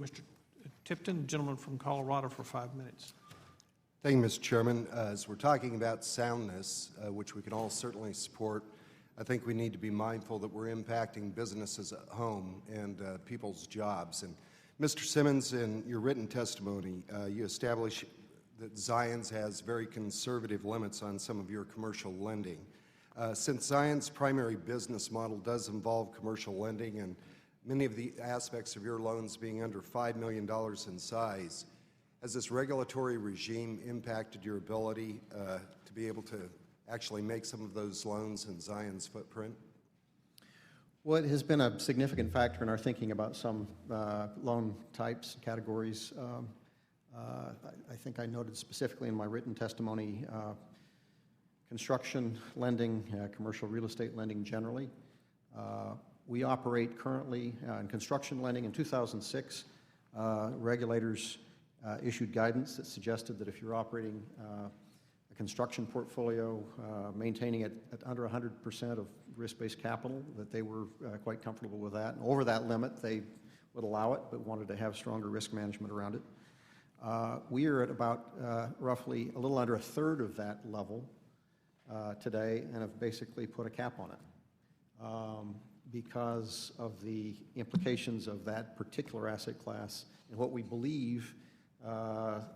Mr. Tipton, gentleman from Colorado, for 5 minutes. Thank you, Mr. Chairman. As we're talking about soundness, which we can all certainly support, I think we need to be mindful that we're impacting businesses at home and people's jobs. And Mr. Simmons, in your written testimony, you establish that Zions has very conservative limits on some of your commercial lending. Since Zions' primary business model does involve commercial lending and many of the aspects of your loans being under $5 million in size, has this regulatory regime impacted your ability to be able to actually make some of those loans in Zion's footprint? Well, it has been a significant factor in our thinking about some loan types, categories. I think I noted specifically in my written testimony construction lending, commercial real estate lending generally. We operate currently in construction lending. In 2006, regulators issued guidance that suggested that if you're operating a construction portfolio, maintaining it at under 100% of risk-based capital, that they were quite comfortable with that. And over that limit, they would allow it, but wanted to have stronger risk management around it. We are at about roughly a little under a third of that level today, and have basically put a cap on it because of the implications of that particular asset class and what we believe the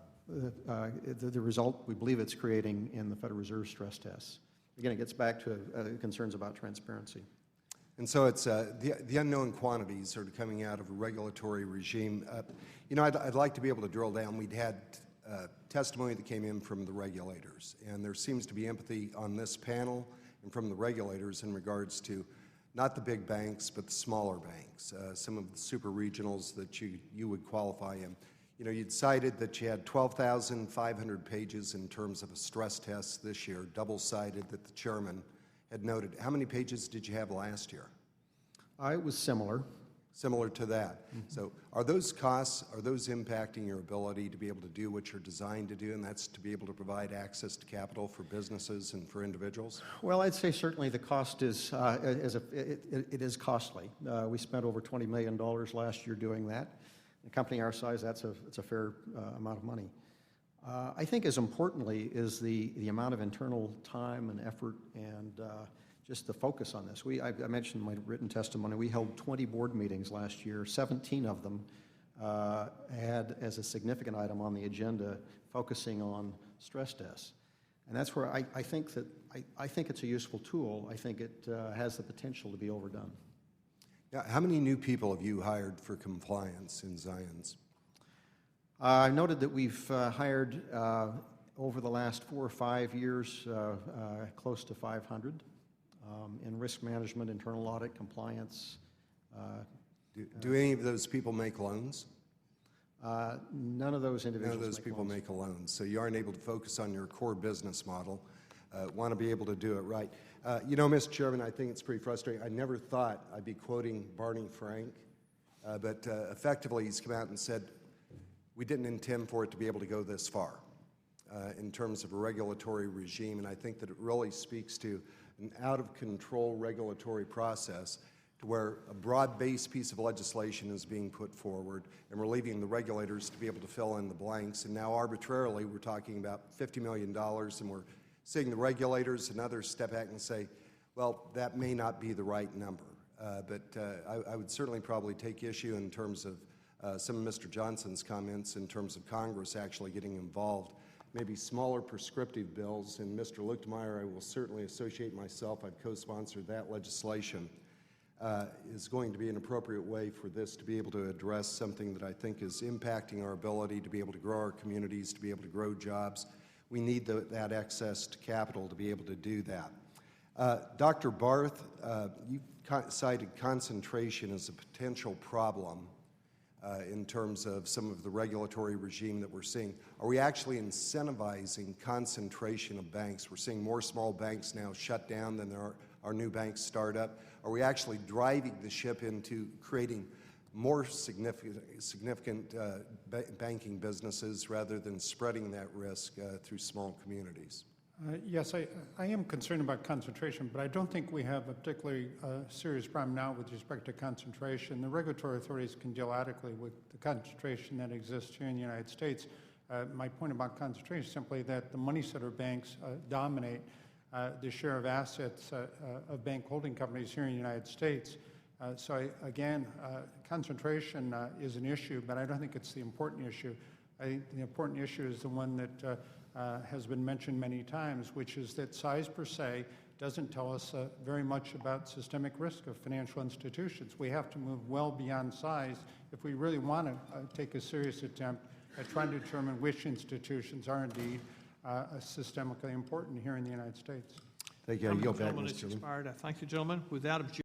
result we believe it's creating in the Federal Reserve stress tests. Again, it gets back to concerns about transparency. And so it's the unknown quantities are coming out of a regulatory regime. You know, I'd like to be able to drill down. We'd had testimony that came in from the regulators, and there seems to be empathy on this panel and from the regulators in regards to not the big banks, but the smaller banks, some of the super regionals that you would qualify in. You know, you'd cited that you had 12,500 pages in terms of a stress test this year, double-sided, that the chairman had noted. How many pages did you have last year? It was similar. Similar to that. Mm-hmm. So are those costs, are those impacting your ability to be able to do what you're designed to do, and that's to be able to provide access to capital for businesses and for individuals? Well, I'd say certainly the cost is, it is costly. We spent over $20 million last year doing that. A company our size, it's a fair amount of money. I think as importantly is the amount of internal time and effort and just the focus on this. I mentioned in my written testimony, we held 20 board meetings last year. 17 of them had as a significant item on the agenda focusing on stress tests. And that's where I think it's a useful tool. I think it has the potential to be overdone. Yeah, how many new people have you hired for compliance in Zions? I noted that we've hired over the last 4 or 5 years close to 500 in risk management, internal audit, compliance. Do any of those people make loans? None of those individuals. None of those people make a loan. So you aren't able to focus on your core business model. Want to be able to do it right. You know, Mr. Chairman, I think it's pretty frustrating. I never thought I'd be quoting Barney Frank, but effectively he's come out and said, we didn't intend for it to be able to go this far in terms of a regulatory regime, and I think that it really speaks to an out-of-control regulatory process to where a broad-based piece of legislation is being put forward, and we're leaving the regulators to be able to fill in the blanks, and now arbitrarily we're talking about $50 million, and we're seeing the regulators and others step back and say, well, that may not be the right number. But I would certainly probably take issue in terms of some of Mr. Johnson's comments in terms of Congress actually getting involved. Maybe smaller prescriptive bills, and Mr. Luchtmeyer, I will certainly associate myself, I've co-sponsored that legislation, is going to be an appropriate way for this to be able to address something that I think is impacting our ability to be able to grow our communities, to be able to grow jobs. We need that access to capital to be able to do that. Dr. Barth, you cited concentration as a potential problem in terms of some of the regulatory regime that we're seeing. Are we actually incentivizing concentration of banks? We're seeing more small banks now shut down than there are new banks start up. Are we actually driving the ship into creating more significant banking businesses rather than spreading that risk through small communities? Yes, I am concerned about concentration, but I don't think we have a particularly serious problem now with respect to concentration. The regulatory authorities can deal adequately with the concentration that exists here in the United States. My point about concentration is simply that the money center banks dominate the share of assets of bank holding companies here in the United States. Again, concentration is an issue, but I don't think it's the important issue. I think the important issue is the one that has been mentioned many times, which is that size per se doesn't tell us very much about systemic risk of financial institutions. We have to move well beyond size if we really want to take a serious attempt at trying to determine which institutions are indeed systemically important here in the United States. Thank you. I Time of yield the back, gentleman Mr. has Chairman. expired. I thank the gentleman. Without objection.